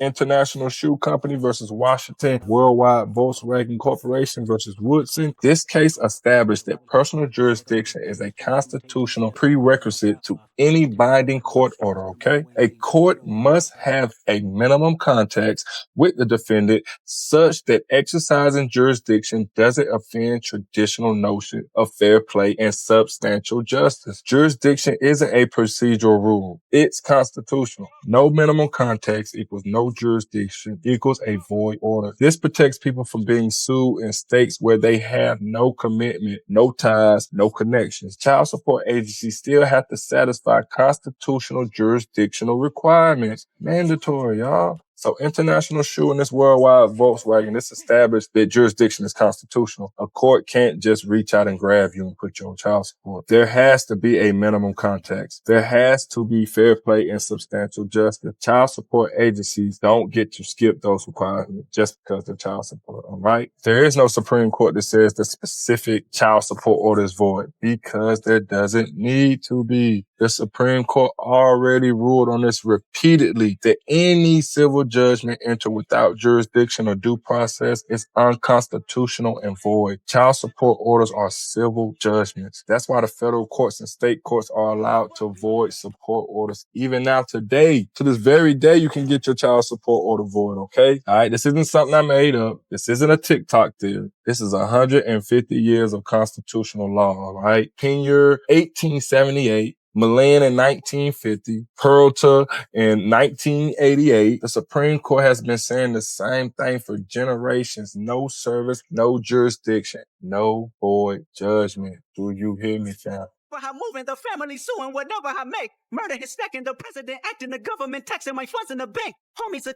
International Shoe Company versus Washington, World-Wide Volkswagen Corporation versus Woodson. This case established that personal jurisdiction is a constitutional prerequisite to any binding court order, okay? A court must have a minimum context with the defendant such that exercising jurisdiction doesn't offend traditional notion of fair play and substantial justice. Jurisdiction isn't a procedural rule. It's constitutional. No minimum context equals no jurisdiction equals a void order. This protects people from being sued in states where they have no commitment, no ties, no connections. Child support agencies still have to satisfy constitutional jurisdictional requirements. Mandatory, y'all. So International Shoe and this World-Wide Volkswagen, this established that jurisdiction is constitutional. A court can't just reach out and grab you and put you on child support. There has to be a minimum context. There has to be fair play and substantial justice. Child support agencies don't get to skip those requirements just because they're child support, all right? There is no Supreme Court that says the specific child support order is void because there doesn't need to be. The Supreme Court already ruled on this repeatedly that any civil judgment entered without jurisdiction or due process is unconstitutional and void. Child support orders are civil judgments. That's why the federal courts and state courts are allowed to void support orders. Even now today, to this very day, you can get your child support order void, okay? All right, this isn't something I made up. This isn't a TikTok theory. This is 150 years of constitutional law, all right? Pennoyer, 1878. Mullane in 1950, Peralta in 1988. The Supreme Court has been saying the same thing for generations. No service, no jurisdiction, no void judgment. Do you hear me, fam? For her moving, the family suing whatever I make. Murder is stacking, the president acting, the government taxing my funds in the bank. Homies,